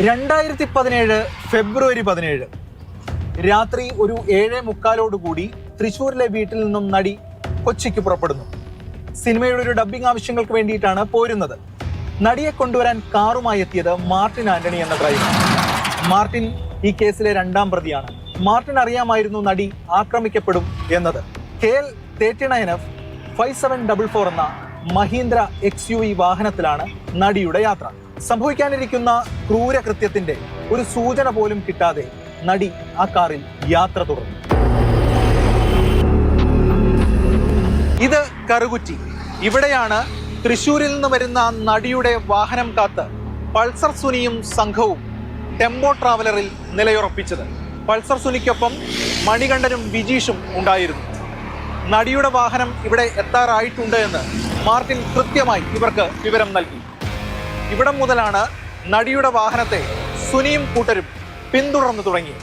2017 ഫെബ്രുവരി 17 രാത്രി ഒരു 7:45 തൃശ്ശൂരിലെ വീട്ടിൽ നിന്നും നടി കൊച്ചിക്ക് പുറപ്പെടുന്നു. സിനിമയുടെ ഒരു ഡബ്ബിംഗ് ആവശ്യങ്ങൾക്ക് വേണ്ടിയിട്ടാണ് പോരുന്നത്. നടിയെ കൊണ്ടുവരാൻ കാറുമായി എത്തിയത് മാർട്ടിൻ ആന്റണി എന്ന ഡ്രൈവർ. മാർട്ടിൻ ഈ കേസിലെ 2ാം പ്രതിയാണ്. മാർട്ടിൻ അറിയാമായിരുന്നു നടി ആക്രമിക്കപ്പെടും എന്നത്. KL 39F 5744 എന്ന മഹീന്ദ്ര XUV വാഹനത്തിലാണ് നടിയുടെ യാത്ര. സംഭവിക്കാനിരിക്കുന്ന ക്രൂരകൃത്യത്തിന്റെ ഒരു സൂചന പോലും കിട്ടാതെ നടി ആ കാറിൽ യാത്ര തുടർന്നു. ഇത് കറുകുറ്റി. ഇവിടെയാണ് തൃശ്ശൂരിൽ നിന്ന് വരുന്ന നടിയുടെ വാഹനം കാത്ത് പൾസർ സുനിയും സംഘവും ടെമ്പോ ട്രാവലറിൽ നിലയുറപ്പിച്ചത്. പൾസർ സുനിക്കൊപ്പം മണികണ്ഠനും വിജീഷും ഉണ്ടായിരുന്നു. നടിയുടെ വാഹനം ഇവിടെ എത്താറായിട്ടുണ്ട് എന്ന് മാർട്ടിൻ കൃത്യമായി ഇവർക്ക് വിവരം നൽകി. ഇവിടം മുതലാണ് നടിയുടെ വാഹനത്തെ സുനിയും കൂട്ടരും പിന്തുടർന്നു തുടങ്ങി.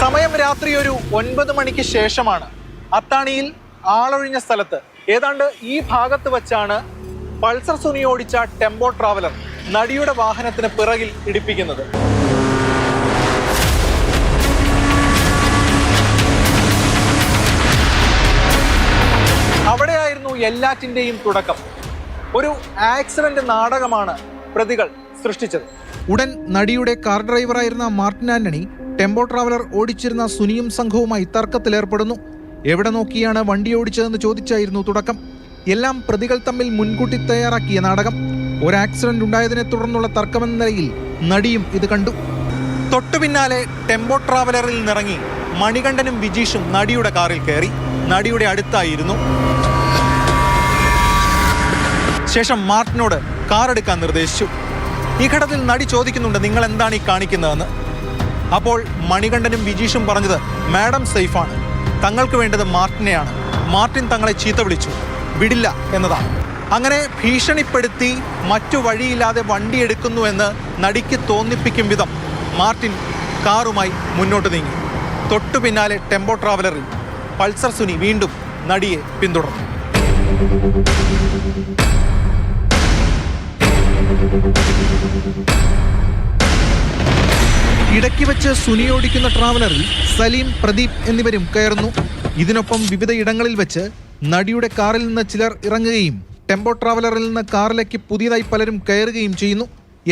സമയം രാത്രി ഒരു 9 മണിക്ക് ശേഷമാണ്. അത്താണിയിൽ ആളൊഴിഞ്ഞ സ്ഥലത്ത് ഏതാണ്ട് ഈ ഭാഗത്ത് വച്ചാണ് പൾസർ സുനി ഓടിച്ച ടെമ്പോ ട്രാവലർ നടിയുടെ വാഹനത്തിന് പിറകിൽ ഇടിപ്പിക്കുന്നത്. അവിടെയായിരുന്നു എല്ലാറ്റിൻ്റെയും തുടക്കം. ഒരു ആക്സിഡന്റ് നാടകമാണ് പ്രതികൾ സൃഷ്ടിച്ചത്. ഉടൻ നടിയുടെ കാർ ഡ്രൈവറായിരുന്ന മാർട്ടിൻ ആന്റണി ടെമ്പോ ട്രാവലർ ഓടിച്ചിരുന്ന സുനിയും സംഘവുമായി തർക്കത്തിലേർപ്പെടുന്നു. എവിടെ നോക്കിയാണ് വണ്ടി ഓടിച്ചതെന്ന് ചോദിച്ചായിരുന്നു തുടക്കം. എല്ലാം പ്രതികൾ തമ്മിൽ മുൻകൂട്ടി തയ്യാറാക്കിയ നാടകം. ഒരു ആക്സിഡന്റ് ഉണ്ടായതിനെ തുടർന്നുള്ള തർക്കമെന്ന നിലയിൽ നടിയും ഇത് കണ്ടു. തൊട്ടു പിന്നാലെ ടെമ്പോ ട്രാവലറിൽ നിന്നിറങ്ങി മണികണ്ഠനും വിജീഷും നടിയുടെ കാറിൽ കയറി. നടിയുടെ അടുത്തായിരുന്നു. ശേഷം മാർട്ടിനോട് കാർ എടുക്കാൻ നിർദ്ദേശിച്ചു. ഈ ഘട്ടത്തിൽ നടി ചോദിക്കുന്നുണ്ട്, നിങ്ങൾ എന്താണ് ഈ കാണിക്കുന്നതെന്ന്. അപ്പോൾ മണികണ്ഠനും വിജീഷും പറഞ്ഞത്, മാഡം സേഫാണ്, തങ്ങൾക്ക് വേണ്ടത് മാർട്ടിനെയാണ്, മാർട്ടിൻ തങ്ങളെ ചീത്ത വിളിച്ചു, വിടില്ല എന്നതാണ്. അങ്ങനെ ഭീഷണിപ്പെടുത്തി മറ്റു വഴിയില്ലാതെ വണ്ടി എടുക്കുന്നുവെന്ന് നടിക്ക് തോന്നിപ്പിക്കും വിധം മാർട്ടിൻ കാറുമായി മുന്നോട്ട് നീങ്ങി. തൊട്ടു പിന്നാലെ ടെമ്പോ ട്രാവലറിൽ പൾസർ സുനി വീണ്ടും നടിയെ പിന്തുടർന്നു. ഇടയ്ക്ക് വെച്ച് സുനി ഓടിക്കുന്ന ട്രാവലറിൽ സലീം, പ്രദീപ് എന്നിവരും കയറുന്നു. ഇതിനൊപ്പം വിവിധ ഇടങ്ങളിൽ വെച്ച് നടിയുടെ കാറിൽ നിന്ന് ചിലർ ഇറങ്ങുകയും ടെമ്പോ ട്രാവലറിൽ നിന്ന് കാറിലേക്ക് പുതിയതായി പലരും കയറുകയും ചെയ്യുന്നു.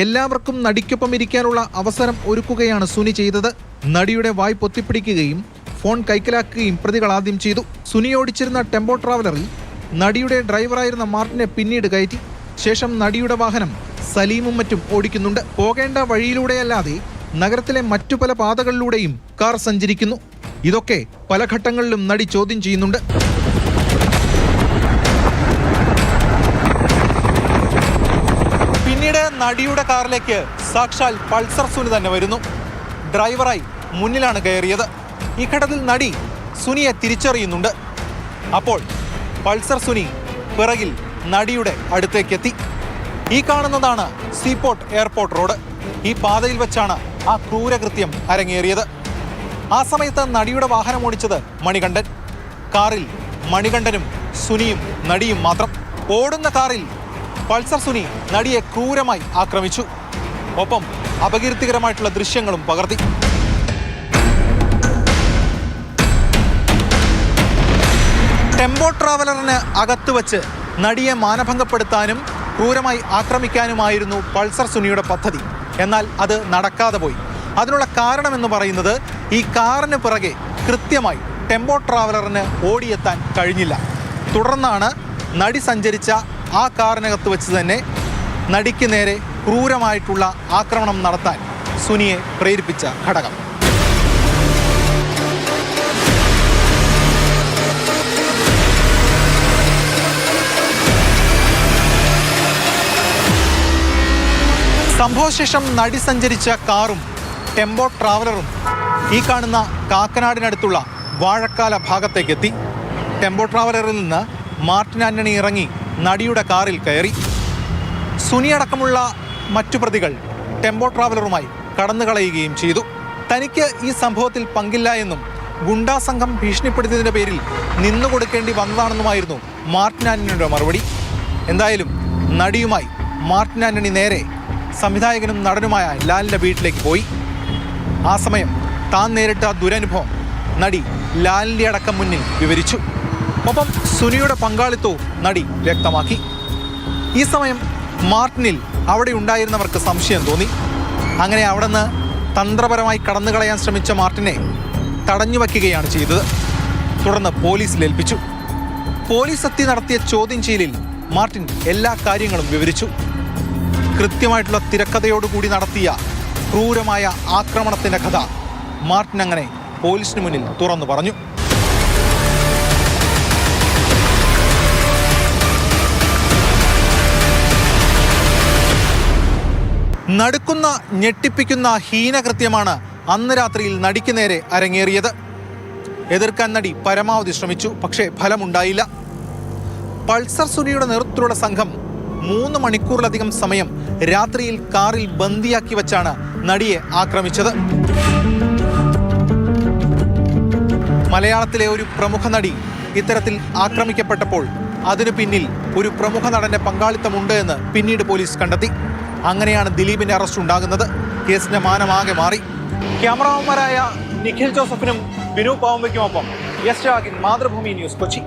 എല്ലാവർക്കും നടിക്കൊപ്പം ഇരിക്കാനുള്ള അവസരം ഒരുക്കുകയാണ് സുനി ചെയ്തത്. നടിയുടെ വായ് പൊത്തിപ്പിടിക്കുകയും ഫോൺ കൈക്കലാക്കുകയും പ്രതികൾ ആദ്യം ചെയ്തു. സുനി ഓടിച്ചിരുന്ന ടെമ്പോ ട്രാവലറിൽ നടിയുടെ ഡ്രൈവറായിരുന്ന മാർട്ടിനെ പിന്നീട് കയറ്റി. ശേഷം നടിയുടെ വാഹനം സലീമും മറ്റും ഓടിക്കുന്നുണ്ട്. പോകേണ്ട വഴിയിലൂടെയല്ലാതെ നഗരത്തിലെ മറ്റു പല പാതകളിലൂടെയും കാർ സഞ്ചരിക്കുന്നു. ഇതൊക്കെ പല ഘട്ടങ്ങളിലും നടി ചോദ്യം ചെയ്യുന്നുണ്ട്. പിന്നീട് നടിയുടെ കാറിലേക്ക് സാക്ഷാൽ പൾസർ സുനി തന്നെ വരുന്നു. ഡ്രൈവറായി മുന്നിലാണ് കയറിയത്. ഈ ഘട്ടത്തിൽ നടി സുനിയെ തിരിച്ചറിയുന്നുണ്ട്. അപ്പോൾ പൾസർ സുനി പിറകിൽ നടിയുടെ അടുത്തേക്കെത്തി. ഈ കാണുന്നതാണ് സീപോർട്ട് എയർപോർട്ട് റോഡ്. ഈ പാതയിൽ വെച്ചാണ് ആ ക്രൂരകൃത്യം അരങ്ങേറിയത്. ആ സമയത്ത് നടിയുടെ വാഹനം ഓടിച്ചത് മണികണ്ഠൻ. കാറിൽ മണികണ്ഠനും സുനിയും നടിയും മാത്രം. ഓടുന്ന കാറിൽ പൾസർ സുനി നടിയെ ക്രൂരമായി ആക്രമിച്ചു. ഒപ്പം അപകീർത്തികരമായിട്ടുള്ള ദൃശ്യങ്ങളും പകർത്തി. ടെമ്പോ ട്രാവലറിന് അകത്ത് വച്ച് നടിയെ മാനഭംഗപ്പെടുത്താനും ക്രൂരമായി ആക്രമിക്കാനുമായിരുന്നു പൾസർ സുനിയുടെ പദ്ധതി. എന്നാൽ അത് നടക്കാതെ പോയി. അതിനുള്ള കാരണമെന്ന് പറയുന്നത് ഈ കാറിന് പിറകെ കൃത്യമായി ടെമ്പോ ട്രാവലറിന് ഓടിയെത്താൻ കഴിഞ്ഞില്ല. തുടർന്നാണ് നടി സഞ്ചരിച്ച ആ കാറിനകത്ത് വെച്ച് തന്നെ നടിക്ക് നേരെ ക്രൂരമായിട്ടുള്ള ആക്രമണം നടത്താൻ സുനിയെ പ്രേരിപ്പിച്ച ഘടകം. സംഭവശേഷം നടി സഞ്ചരിച്ച കാറും ടെമ്പോ ട്രാവലറും ഈ കാണുന്ന കാക്കനാടിനടുത്തുള്ള വാഴക്കാല ഭാഗത്തേക്കെത്തി. ടെമ്പോ ട്രാവലറിൽ നിന്ന് മാർട്ടിൻ ആന്റണി ഇറങ്ങി നടിയുടെ കാറിൽ കയറി. സുനിയടക്കമുള്ള മറ്റു പ്രതികൾ ടെമ്പോ ട്രാവലറുമായി കടന്നുകളയുകയും ചെയ്തു. തനിക്ക് ഈ സംഭവത്തിൽ പങ്കില്ല എന്നും ഗുണ്ടാ സംഘം ഭീഷണിപ്പെടുത്തിയതിന്റെ പേരിൽ നിന്നുകൊടുക്കേണ്ടി വന്നതാണെന്നുമായിരുന്നു മാർട്ടിൻ ആന്റണിയുടെ മറുപടി. എന്തായാലും നടിയുമായി മാർട്ടിൻ ആന്റണി നേരെ സംവിധായകനും നടനുമായ ലാലിന്റെ വീട്ടിലേക്ക് പോയി. ആ സമയം താൻ നേരിട്ട ദുരനുഭവം നടി ലാലിന്റെ അടക്കം മുന്നിൽ വിവരിച്ചു. ഒപ്പം സുനിയുടെ പങ്കാളിത്തവും നടി വ്യക്തമാക്കി. ഈ സമയം മാർട്ടിനിൽ അവിടെ ഉണ്ടായിരുന്നവർക്ക് സംശയം തോന്നി. അങ്ങനെ അവിടെ നിന്ന് തന്ത്രപരമായി കടന്നുകളയാൻ ശ്രമിച്ച മാർട്ടിനെ തടഞ്ഞു വയ്ക്കുകയാണ് ചെയ്തത്. തുടർന്ന് പോലീസിലേൽപ്പിച്ചു. പോലീസ് എത്തി നടത്തിയ ചോദ്യം ചെയ്യലിൽ മാർട്ടിൻ എല്ലാ കാര്യങ്ങളും വിവരിച്ചു. കൃത്യമായിട്ടുള്ള തിരക്കഥയോടുകൂടി നടത്തിയ ക്രൂരമായ ആക്രമണത്തിന്റെ കഥ മാർട്ടിൻ അങ്ങനെ പോലീസിന് മുന്നിൽ തുറന്നു പറഞ്ഞു. നടുക്കുന്ന ഞെട്ടിപ്പിക്കുന്ന ഹീനകൃത്യമാണ് അന്ന് രാത്രിയിൽ നടിക്ക് നേരെ അരങ്ങേറിയത്. എതിർക്കാൻ നടി പരമാവധി ശ്രമിച്ചു, പക്ഷേ ഫലമുണ്ടായില്ല. പൾസർ സുനിയുടെ നേതൃത്വത്തിലുള്ള സംഘം 3 മണിക്കൂറിലധികം സമയം രാത്രിയിൽ കാറിൽ ബന്ദിയാക്കി വച്ചാണ് നടിയെ ആക്രമിച്ചത്. മലയാളത്തിലെ ഒരു പ്രമുഖ നടി ഇത്തരത്തിൽ ആക്രമിക്കപ്പെട്ടപ്പോൾ അതിനു പിന്നിൽ ഒരു പ്രമുഖ നടന്റെ പങ്കാളിത്തമുണ്ട് എന്ന് പിന്നീട് പോലീസ് കണ്ടെത്തി. അങ്ങനെയാണ് ദിലീപിന്റെ അറസ്റ്റ് ഉണ്ടാകുന്നത്. കേസിന്റെ മാനമാകെ മാറി. ക്യാമറാമാരായ നിഖിൽ ജോസഫിനും ബിനു പാവുമ്പയ്ക്കുമൊപ്പം എസ് രാഗിൻ, മാതൃഭൂമി ന്യൂസ്, കൊച്ചി.